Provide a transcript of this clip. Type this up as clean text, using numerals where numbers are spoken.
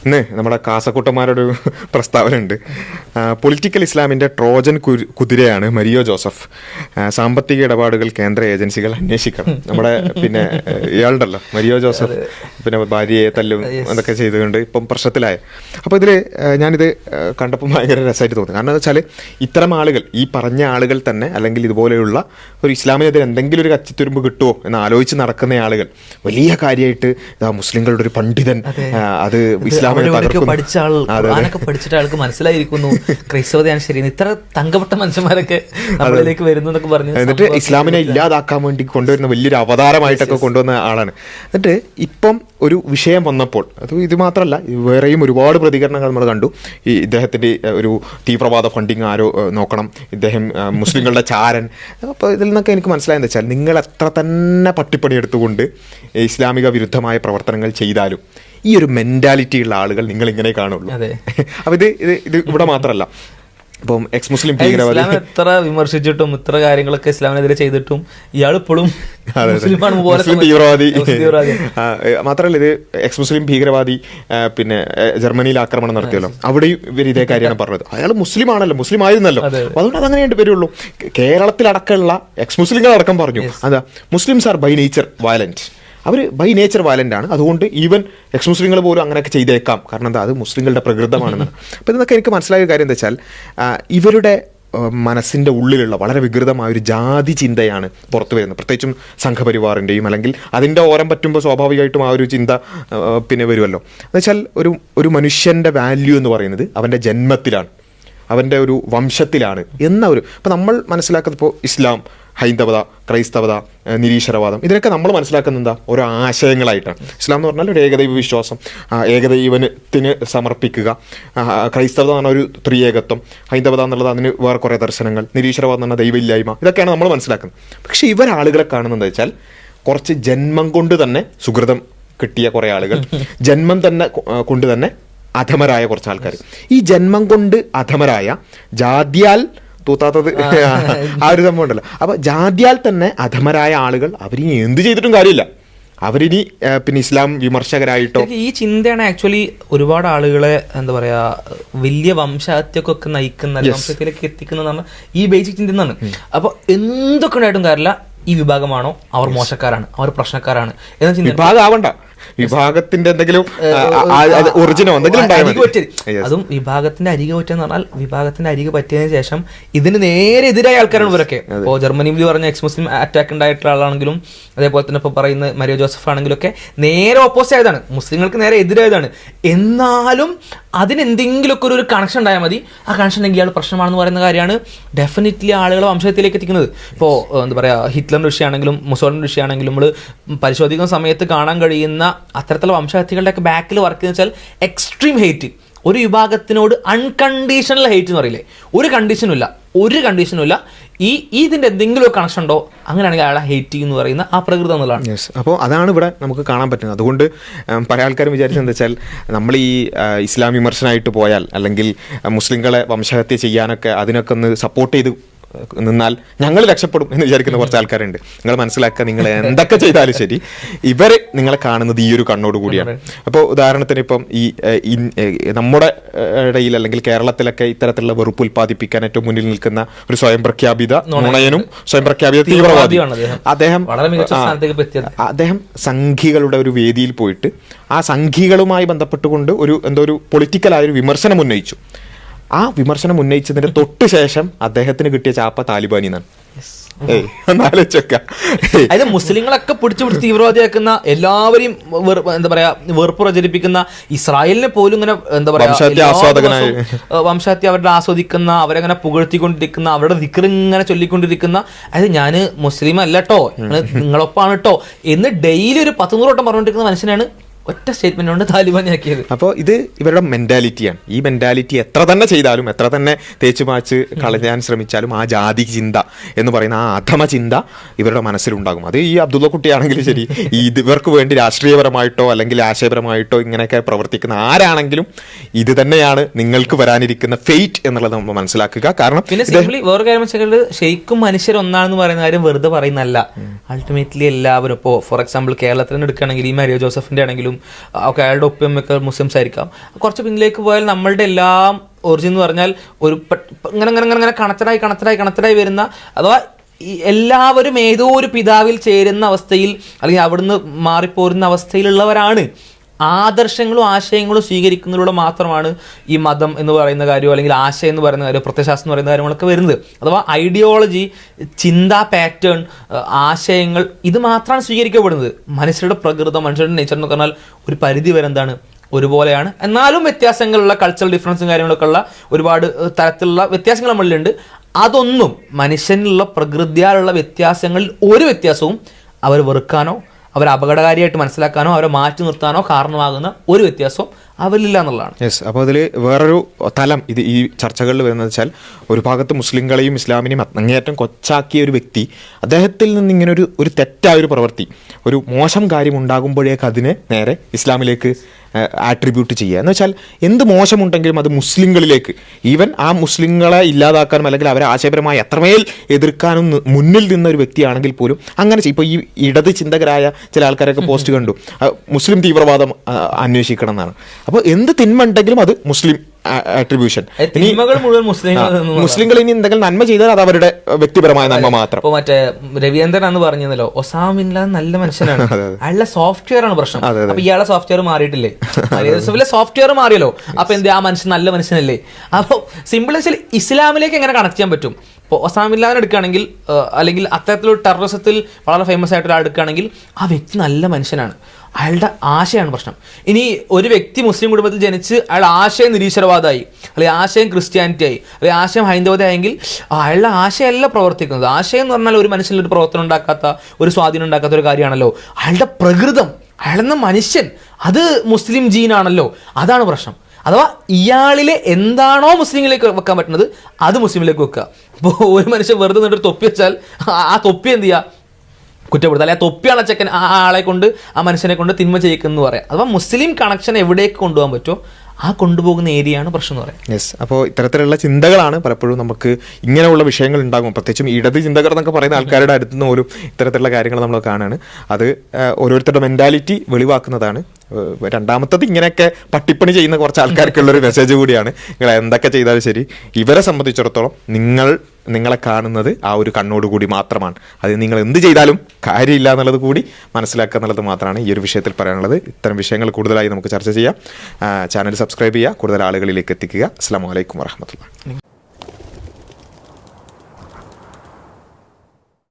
ഇന്ന് നമ്മുടെ കാസക്കുട്ടന്മാരുടെ ഒരു പ്രസ്താവന ഉണ്ട്. പൊളിറ്റിക്കൽ ഇസ്ലാമിൻ്റെ ട്രോജൻ കുതിരയാണ് മരിയോ ജോസഫ്. സാമ്പത്തിക ഇടപാടുകൾ കേന്ദ്ര ഏജൻസികൾ അന്വേഷിക്കണം. നമ്മുടെ പിന്നെ ഇയാളുണ്ടല്ലോ മരിയോ ജോസഫ്, പിന്നെ ഭാര്യയെ തല്ലും അതൊക്കെ ചെയ്തുകൊണ്ട് ഇപ്പം പ്രശ്നത്തിലായ. അപ്പോൾ ഇതിൽ ഞാനിത് കണ്ടപ്പോൾ ഭയങ്കര രസമായിട്ട് തോന്നി. കാരണം എന്താ വെച്ചാൽ ഇത്തരം ആളുകൾ, ഈ പറഞ്ഞ ആളുകൾ തന്നെ, അല്ലെങ്കിൽ ഇതുപോലെയുള്ള ഒരു ഇസ്ലാമിനെതിരെ എന്തെങ്കിലും ഒരു കച്ചിത്തുരുമ്പ് കിട്ടുമോ എന്ന് ആലോചിച്ച് നടക്കുന്ന ആളുകൾ വലിയ കാര്യമായിട്ട് മുസ്ലിങ്ങളുടെ ഒരു പണ്ഡിതൻ അത് ഇസ്ലാമിനെ പഠിച്ചിട്ട് ആൾക്ക് മനസ്സിലായിരിക്കുന്നു ക്രൈസ്തവതയാണ് ശരി, ഇത്ര തങ്കപ്പെട്ട മനുഷ്യന്മാരൊക്കെ നമ്മളിലേക്ക് വരുന്നു എന്നൊക്കെ പറഞ്ഞു. എന്നിട്ട് ഇസ്ലാമിനെ ഇല്ലാതാക്കാൻ വേണ്ടി കൊണ്ടുവരുന്ന വലിയൊരു അവതാരമായിട്ടൊക്കെ കൊണ്ടുവന്ന ആളാണ്. എന്നിട്ട് ഇപ്പം ഒരു വിഷയം വന്നപ്പോൾ ഇത് മാത്രമല്ല, വേറെയും ഒരുപാട് പ്രതികരണങ്ങൾ നമ്മൾ കണ്ടു. ഈ ഇദ്ദേഹത്തിൻ്റെ ഒരു തീവ്രവാദ ഫണ്ടിങ് ആരോ നോക്കണം, ഇദ്ദേഹം മുസ്ലിങ്ങളുടെ ചാരൻ. അപ്പോൾ ഇതിൽ നിന്നൊക്കെ എനിക്ക് മനസ്സിലായെന്ന് വെച്ചാൽ, നിങ്ങൾ എത്ര തന്നെ പട്ടിപ്പണി എടുത്തുകൊണ്ട് ഇസ്ലാമിക വിരുദ്ധമായ പ്രവർത്തനങ്ങൾ ചെയ്താലും ഈ ഒരു മെൻറ്റാലിറ്റിയുള്ള ആളുകൾ നിങ്ങൾ ഇങ്ങനെ കാണുള്ളൂ. അപ്പോൾ ഇത് ഇവിടെ മാത്രമല്ല, ഇപ്പം എക്സ് മുസ്ലിം ഭീകരവാദി എത്ര വിമർശിച്ചിട്ടും ഇത്ര കാര്യങ്ങളൊക്കെ ഇസ്ലാമിനെതിരെ ചെയ്തിട്ടും ഇയാൾ ഇപ്പോഴും മുസ്ലിം തീവ്രവാദി മാത്രമല്ല, ഇത് എക്സ് മുസ്ലിം ഭീകരവാദി പിന്നെ ജർമ്മനിയിൽ ആക്രമണം നടത്തിയല്ലോ, അവിടെയും ഇവർ ഇതേ കാര്യമാണ് പറഞ്ഞത്. അയാൾ മുസ്ലിം ആണല്ലോ, മുസ്ലിം ആയിരുന്നല്ലോ, അതുകൊണ്ട് അതങ്ങനെ വരുള്ളൂ. കേരളത്തിലടക്കമുള്ള എക്സ് മുസ്ലിങ്ങൾ അടക്കം പറഞ്ഞു അതാ Muslims are by nature violent. അവർ ബൈ നേച്ചർ വയലൻ്റ് ആണ്, അതുകൊണ്ട് ഈവൻ എക്സ് മുസ്ലിങ്ങൾ പോലും അങ്ങനെയൊക്കെ ചെയ്തേക്കാം, കാരണം എന്താ, അത് മുസ്ലിങ്ങളുടെ പ്രകൃതമാണെന്നാണ്. അപ്പോൾ ഇതൊക്കെ എനിക്ക് മനസ്സിലായ കാര്യം എന്താ വെച്ചാൽ, ഇവരുടെ മനസ്സിൻ്റെ ഉള്ളിലുള്ള വളരെ വികൃതമായൊരു ജാതി ചിന്തയാണ് പുറത്തു വരുന്നത്. പ്രത്യേകിച്ചും സംഘപരിവാറിൻ്റെയും, അല്ലെങ്കിൽ അതിൻ്റെ ഓരം പറ്റുമ്പോൾ സ്വാഭാവികമായിട്ടും ആ ഒരു ചിന്ത പിന്നെ വരുമല്ലോ. എന്നുവെച്ചാൽ ഒരു മനുഷ്യൻ്റെ വാല്യൂ എന്ന് പറയുന്നത് അവൻ്റെ ജന്മത്തിലാണ്, അവൻ്റെ ഒരു വംശത്തിലാണ് എന്ന ഒരു, ഇപ്പോൾ നമ്മൾ മനസ്സിലാക്കുന്നത്, ഇപ്പോൾ ഇസ്ലാം, ഹൈന്ദവത, ക്രൈസ്തവത, നിരീശ്വരവാദം, ഇതിനൊക്കെ നമ്മൾ മനസ്സിലാക്കുന്നത് എന്താ, ഓരോ ആശയങ്ങളായിട്ടാണ്. ഇസ്ലാം എന്ന് പറഞ്ഞാൽ ഒരു ഏകദൈവ വിശ്വാസം, ഏകദൈവത്തിന് സമർപ്പിക്കുക. ക്രൈസ്തവത എന്ന് പറഞ്ഞാൽ ഒരു ത്രിയേകത്വം, ഹൈന്ദവത എന്നുള്ളത് അതിന് വേറെ കുറേ ദർശനങ്ങൾ, നിരീശ്വരവാദം എന്ന് പറഞ്ഞാൽ ദൈവമില്ലായ്മ, ഇതൊക്കെയാണ് നമ്മൾ മനസ്സിലാക്കുന്നത്. പക്ഷേ ഇവരാളുകളെ കാണുന്നത് വെച്ചാൽ, കുറച്ച് ജന്മം കൊണ്ട് തന്നെ സുഹൃതം കിട്ടിയ കുറേ ആളുകൾ, ജന്മം തന്നെ കൊണ്ട് തന്നെ അധമരായ കുറച്ച് ആൾക്കാർ. ഈ ജന്മം കൊണ്ട് അധമരായ, ജാതിയാൽ തൂത്താത്തത് ആ ഒരു സംഭവം ഉണ്ടല്ലോ. അപ്പോൾ ജാതിയാൽ തന്നെ അധമരായ ആളുകൾ അവരിനി എന്ത് ചെയ്തിട്ടും കാര്യമില്ല, അവരിനി പിന്നെ ഇസ്ലാം വിമർശകരായിട്ടോ. ഈ ചിന്തയാണ് ആക്ച്വലി ഒരുപാട് ആളുകളെ എന്താ പറയാ വലിയ വംശഹത്യക്കൊക്കെ നയിക്കുന്ന, വംശത്തിലേക്ക് എത്തിക്കുന്നതാണ് ഈ ബേസിക് ചിന്ത എന്നാണ്. അപ്പോൾ എന്തൊക്കെ ഉണ്ടായിട്ടും കാര്യമില്ല, ഈ വിഭാഗമാണോ അവർ മോശക്കാരാണ്, അവർ പ്രശ്നക്കാരാണ് എന്ന ചിന്ത. വിഭാഗം ആവണ്ട, വിഭാഗത്തിന്റെ എന്തെങ്കിലും ഒറിജിനോ എന്തെങ്കിലും അതും വിഭാഗത്തിന്റെ അരികെ പറ്റുക പറഞ്ഞാൽ, വിഭാഗത്തിന്റെ അരികെ പറ്റിയതിനു ശേഷം ഇതിന് നേരെ എതിരായ ആൾക്കാരാണ് ഇവരൊക്കെ. ഇപ്പോൾ ജർമ്മനിയിൽ പറഞ്ഞ എക്സ് മുസ്ലിം അറ്റാക്ക് ഉണ്ടായിട്ടുള്ള ആളാണെങ്കിലും, അതേപോലെ തന്നെ ഇപ്പോൾ പറയുന്ന മരിയോ ജോസഫ് ആണെങ്കിലും ഒക്കെ നേരെ ഓപ്പോസിറ്റ് ആയതാണ്, മുസ്ലിങ്ങൾക്ക് നേരെ എതിരായതാണ്. എന്നാലും അതിനെന്തെങ്കിലുമൊക്കെ ഒരു കണക്ഷൻ ഉണ്ടായാൽ മതി, ആ കണക്ഷൻ ഉണ്ടെങ്കിൽ ഇയാൾ പ്രശ്നമാണെന്ന് പറയുന്ന കാര്യമാണ് ഡെഫിനറ്റ്ലി ആളുകളെ വംശത്തിലേക്ക് എത്തിക്കുന്നത്. ഇപ്പോൾ എന്താ പറയുക, ഹിറ്റ്ലറിൻ്റെ വിഷയമാണെങ്കിലും മുസോളിൻ്റെ വിഷയമാണെങ്കിലും നമ്മൾ പരിശോധിക്കുന്ന സമയത്ത് കാണാൻ കഴിയുന്ന അത്തരത്തിലുള്ള വംശഹത്യകളുടെയൊക്കെ ബാക്കിൽ വർക്ക് ചെയ്യുന്ന വെച്ചാൽ എക്സ്ട്രീം ഹെയ്റ്റ്, ഒരു വിഭാഗത്തിനോട് അൺകണ്ടീഷണൽ ഹെയ്റ്റ് എന്ന് പറയില്ലേ, ഒരു കണ്ടീഷനും ഇല്ല. ഇതിൻ്റെ എന്തെങ്കിലും കണക്ഷൻ ഉണ്ടോ, അങ്ങനെയാണെങ്കിൽ അയാളെ ഹെയ്റ്റ് എന്ന് പറയുന്ന ആ പ്രകൃതം എന്നുള്ളതാണ്. അപ്പോൾ അതാണ് ഇവിടെ നമുക്ക് കാണാൻ പറ്റുന്നത്. അതുകൊണ്ട് പല ആൾക്കാരും വിചാരിച്ചത് എന്താ വെച്ചാൽ, നമ്മൾ ഈ ഇസ്ലാം വിമർശനമായിട്ട് പോയാൽ, അല്ലെങ്കിൽ മുസ്ലിങ്ങളെ വംശഹത്യ ചെയ്യാനൊക്കെ അതിനൊക്കെ ഒന്ന് സപ്പോർട്ട് ചെയ്ത് നിന്നാൽ ഞങ്ങൾ രക്ഷപ്പെടും എന്ന് വിചാരിക്കുന്ന കുറച്ച് ആൾക്കാരുണ്ട്. നിങ്ങൾ മനസ്സിലാക്കുക, നിങ്ങൾ എന്തൊക്കെ ചെയ്താലും ശരി, ഇവരെ നിങ്ങളെ കാണുന്നത് ഈ ഒരു കണ്ണോട് കൂടിയാണ്. അപ്പോൾ ഉദാഹരണത്തിന് ഇപ്പം ഈ നമ്മുടെ ഇടയിൽ, അല്ലെങ്കിൽ കേരളത്തിലൊക്കെ ഇത്തരത്തിലുള്ള വെറുപ്പ് ഉൽപ്പാദിപ്പിക്കാൻ ഏറ്റവും മുന്നിൽ നിൽക്കുന്ന ഒരു സ്വയം പ്രഖ്യാപിത നുണയനും സ്വയം പ്രഖ്യാപിത തീവ്രവാദിയാണ് അദ്ദേഹം. സംഘികളുടെ ഒരു വേദിയിൽ പോയിട്ട് ആ സംഘികളുമായി ബന്ധപ്പെട്ടുകൊണ്ട് ഒരു പൊളിറ്റിക്കലായൊരു വിമർശനം ഉന്നയിച്ചു. ആ വിമർശനം ഉന്നയിച്ചതിന്റെ തൊട്ട് ശേഷം അദ്ദേഹത്തിന് കിട്ടിയ ചാപ്പ താലിബാനി എന്നാണ്. അതായത് മുസ്ലിങ്ങളൊക്കെ പിടിച്ചു തീവ്രവാദിയാക്കുന്ന, എല്ലാവരെയും എന്താ പറയാ വെറുപ്പ് പ്രചരിപ്പിക്കുന്ന, ഇസ്രായേലിനെ പോലും ഇങ്ങനെ എന്താ പറയാ വംശഹത്യ അവരുടെ ആസ്വദിക്കുന്ന, അവരങ്ങനെ പുകഴ്ത്തിക്കൊണ്ടിരിക്കുന്ന, അവരുടെ ദിക്ർ ഇങ്ങനെ ചൊല്ലിക്കൊണ്ടിരിക്കുന്ന, അതായത് ഞാൻ മുസ്ലിം അല്ലട്ടോ, നിങ്ങളൊപ്പാണ് കേട്ടോ എന്ന് ഡെയിലി ഒരു 100 വട്ടം പറഞ്ഞുകൊണ്ടിരിക്കുന്ന മനുഷ്യനാണ് ഒറ്റ സ്റ്റേറ്റ്മെന്റ് കൊണ്ട് താലിബാനാക്കിയത്. അപ്പോൾ ഇത് ഇവരുടെ മെന്റാലിറ്റിയാണ്. ഈ മെന്റാലിറ്റി എത്ര തന്നെ ചെയ്താലും, എത്ര തന്നെ തേച്ചു മാച്ച് കളയാൻ ശ്രമിച്ചാലും, ആ ജാതി ചിന്ത എന്ന് പറയുന്ന ആ അധമ ചിന്ത ഇവരുടെ മനസ്സിലുണ്ടാകും. അത് ഈ അബ്ദുള്ള കുട്ടിയാണെങ്കിലും ശരി, ഇവർക്ക് വേണ്ടി രാഷ്ട്രീയപരമായിട്ടോ അല്ലെങ്കിൽ ആശയപരമായിട്ടോ ഇങ്ങനെയൊക്കെ പ്രവർത്തിക്കുന്ന ആരാണെങ്കിലും ഇത് തന്നെയാണ് നിങ്ങൾക്ക് വരാനിരിക്കുന്ന ഫെയ്റ്റ് എന്നുള്ളത് നമ്മൾ മനസ്സിലാക്കുക. കാരണം പിന്നെ സിംപ്ലി വേറെ കാര്യം വെച്ചാൽ, ശരിക്കും മനുഷ്യർ ഒന്നാണെന്ന് പറയുന്ന കാര്യം വെറുതെ പറയുന്നല്ല. അൾട്ടിമേറ്റ്ലി എല്ലാവരും ഇപ്പോൾ ഫോർ എക്സാമ്പിൾ കേരളത്തിൽ നിന്ന് എടുക്കുകയാണെങ്കിൽ, ഈ മരിയോ ജോസഫിന്റെ ആണെങ്കിലും ആണെങ്കിലും ഒക്കെ അയാളുടെ ഒപ്പമൊക്കെ മുസ്ലിംസ് ആയിരിക്കാം. കുറച്ച് പിന്നിലേക്ക് പോയാൽ നമ്മളുടെ എല്ലാം ഒറിജിൻ എന്ന് പറഞ്ഞാൽ ഒരു ഇങ്ങനെ ഇങ്ങനെ ഇങ്ങനെ ഇങ്ങനെ കണക്റ്റഡായി വരുന്ന, അഥവാ എല്ലാവരും ഏതോ ഒരു പിതാവിൽ ചേരുന്ന അവസ്ഥയിൽ അല്ലെങ്കിൽ അവിടുന്ന് മാറിപ്പോരുന്ന അവസ്ഥയിലുള്ളവരാണ്. ആദർശങ്ങളും ആശയങ്ങളും സ്വീകരിക്കുന്നതിലൂടെ മാത്രമാണ് ഈ മതം എന്ന് പറയുന്ന കാര്യം, അല്ലെങ്കിൽ ആശയം എന്ന് പറയുന്ന കാര്യം, പ്രത്യയശാസ്ത്രം എന്ന് പറയുന്ന കാര്യങ്ങളൊക്കെ വരുന്നത്. അഥവാ ഐഡിയോളജി, ചിന്താ പാറ്റേൺ, ആശയങ്ങൾ ഇത് മാത്രമാണ് സ്വീകരിക്കപ്പെടുന്നത്. മനുഷ്യരുടെ പ്രകൃതം, മനുഷ്യരുടെ നേച്ചർ എന്ന് പറഞ്ഞാൽ ഒരു പരിധി വരെ എന്താണ് ഒരുപോലെയാണ്. എന്നാലും വ്യത്യാസങ്ങളുള്ള കൾച്ചറൽ ഡിഫറൻസും കാര്യങ്ങളൊക്കെ ഉള്ള ഒരുപാട് തരത്തിലുള്ള വ്യത്യാസങ്ങൾ നമ്മളിലുണ്ട്. അതൊന്നും മനുഷ്യനുള്ള പ്രകൃതിയാലുള്ള വ്യത്യാസങ്ങളിൽ ഒരു വ്യത്യാസവും അവർ വെറുക്കാനോ അവരെ അപകടകാരിയായിട്ട് മനസ്സിലാക്കാനോ അവരെ മാറ്റി നിർത്താനോ കാരണമാകുന്ന ഒരു വ്യത്യാസവും അവരില്ല എന്നുള്ളതാണ്. യെസ്. അപ്പോൾ അതിൽ വേറൊരു തലം ഇത് ഈ ചർച്ചകളിൽ വരുന്നത് വെച്ചാൽ, ഒരു ഭാഗത്ത് മുസ്ലിങ്ങളെയും ഇസ്ലാമിനെയും അങ്ങേയറ്റം കൊച്ചാക്കിയ ഒരു വ്യക്തി, അദ്ദേഹത്തിൽ നിന്ന് ഇങ്ങനെ ഒരു തെറ്റായൊരു പ്രവൃത്തി, ഒരു മോശം കാര്യം ഉണ്ടാകുമ്പോഴേക്ക് അതിനെ നേരെ ഇസ്ലാമിലേക്ക് ആട്രിബ്യൂട്ട് ചെയ്യുക എന്ന് വെച്ചാൽ, എന്ത് മോശമുണ്ടെങ്കിലും അത് മുസ്ലിങ്ങളിലേക്ക്, ഈവൻ ആ മുസ്ലിങ്ങളെ ഇല്ലാതാക്കാനും അല്ലെങ്കിൽ അവരെ ആശയപരമായി എത്രമേൽ എതിർക്കാനും മുന്നിൽ നിന്ന ഒരു വ്യക്തിയാണെങ്കിൽ പോലും അങ്ങനെ ഇപ്പോൾ ഈ ഇടത് ചിന്തകരായ ചില ആൾക്കാരൊക്കെ പോസ്റ്റ് കണ്ടു, മുസ്ലിം തീവ്രവാദം അന്വേഷിക്കണം എന്നാണ്. അപ്പോൾ എന്ത് തിന്മ ഉണ്ടെങ്കിലും അത് മുസ്ലിം ആട്രിബ്യൂഷൻ. മുസ്ലിങ്ങൾ ഇനി എന്തെങ്കിലും നന്മ ചെയ്താൽ അത് അവരുടെ വ്യക്തിപരമായ നന്മ മാത്രം. ഇപ്പൊ മറ്റേ രവീന്ദ്രൻ എന്ന് പറഞ്ഞല്ലോ, ഒസാമ ബിൻ ലാദൻ നല്ല മനുഷ്യനാണ്, അയാളുടെ സോഫ്റ്റ്വെയർ ആണ് പ്രശ്നം. അപ്പൊ ഇയാളെ സോഫ്റ്റ്വെയർ മാറിയിട്ടില്ലേ? സോഫ്റ്റ്വെയർ മാറിയല്ലോ, അപ്പൊ എന്ത് ആ മനുഷ്യൻ നല്ല മനുഷ്യനല്ലേ? അപ്പൊ സിമ്പിൾ വെച്ചാൽ ഇസ്ലാമിലേക്ക് എങ്ങനെ കണക്ട് ചെയ്യാൻ പറ്റും? ഇപ്പോൾ ഒസാമ ബിൻ ലാദൻ എടുക്കുകയാണെങ്കിൽ, അല്ലെങ്കിൽ അത്തരത്തിലൊരു ടെററിസത്തിൽ വളരെ ഫേമസ് ആയിട്ട് ഒരാൾ എടുക്കുകയാണെങ്കിൽ, ആ വ്യക്തി നല്ല മനുഷ്യനാണ്, അയാളുടെ ആശയമാണ് പ്രശ്നം. ഇനി ഒരു വ്യക്തി മുസ്ലിം കുടുംബത്തിൽ ജനിച്ച് അയാൾ ആശയം നിരീശ്വരവാദമായി, അല്ലെങ്കിൽ ആശയം ക്രിസ്ത്യാനിറ്റി ആയി, അല്ലെങ്കിൽ ആശയം ഹൈന്ദവത ആയെങ്കിൽ അയാളുടെ ആശയമല്ല പ്രവർത്തിക്കുന്നത്. ആശയം എന്ന് പറഞ്ഞാൽ ഒരു മനുഷ്യനിൽ ഒരു പ്രവർത്തനം ഉണ്ടാക്കാത്ത, ഒരു സ്വാധീനം ഉണ്ടാക്കാത്ത ഒരു കാര്യമാണല്ലോ. അയാളുടെ പ്രകൃതം, അയാളെന്ന മനുഷ്യൻ, അത് മുസ്ലിം ജീനാണല്ലോ, അതാണ് പ്രശ്നം. അഥവാ ഇയാളിലെ എന്താണോ മുസ്ലിങ്ങളിലേക്ക് വെക്കാൻ പറ്റുന്നത് അത് മുസ്ലിമിലേക്ക് വെക്കുക. ഇപ്പോൾ ഒരു മനുഷ്യൻ വെറുതെ നിന്നിട്ട് തൊപ്പി വെച്ചാൽ ആ തൊപ്പി എന്ത് ചെയ്യുക? കുറ്റപ്പെടുത്തുക. അല്ലെങ്കിൽ ആ തൊപ്പിയാണ് ചെക്കൻ ആ ആളെ കൊണ്ട്, ആ മനുഷ്യനെ കൊണ്ട് തിന്മ ചെയ്യിക്കുന്നു പറയാം. അഥവാ മുസ്ലിം കണക്ഷൻ എവിടേക്ക് കൊണ്ടുപോകാൻ പറ്റുമോ ആ കൊണ്ടുപോകുന്ന ഏരിയയാണ് പ്രശ്നം എന്ന് പറയാം. യെസ്. അപ്പോൾ ഇത്തരത്തിലുള്ള ചിന്തകളാണ് പലപ്പോഴും നമുക്ക് ഇങ്ങനെയുള്ള വിഷയങ്ങൾ ഉണ്ടാകും. പ്രത്യേകിച്ചും ഇടത് ചിന്തകർ എന്നൊക്കെ പറയുന്ന ആൾക്കാരുടെ അടുത്ത് നിന്ന് പോലും ഇത്തരത്തിലുള്ള കാര്യങ്ങൾ നമ്മൾ കാണുകയാണ്. അത് ഓരോരുത്തരുടെ മെൻറ്റാലിറ്റി വെളിവാക്കുന്നതാണ്. രണ്ടാമത്തത് ഇങ്ങനെയൊക്കെ പട്ടിപ്പണി ചെയ്യുന്ന കുറച്ച് ആൾക്കാർക്കുള്ളൊരു മെസ്സേജ് കൂടിയാണ്. നിങ്ങൾ എന്തൊക്കെ ചെയ്താലും ശരി, ഇവരെ സംബന്ധിച്ചിടത്തോളം നിങ്ങളെ കാണുന്നത് ആ ഒരു കണ്ണോടുകൂടി മാത്രമാണ്. അത് നിങ്ങൾ എന്ത് ചെയ്താലും കാര്യമില്ല എന്നുള്ളത് കൂടി മനസ്സിലാക്കുക എന്നുള്ളത് മാത്രമാണ് ഈ ഒരു വിഷയത്തിൽ പറയാനുള്ളത്. ഇത്തരം വിഷയങ്ങൾ കൂടുതലായി നമുക്ക് ചർച്ച ചെയ്യാം. ചാനൽ സബ്സ്ക്രൈബ് ചെയ്യുക, കൂടുതൽ ആളുകളിലേക്ക് എത്തിക്കുക. അസ്സലാമു അലൈക്കും വറഹ്മത്തുള്ളാഹി.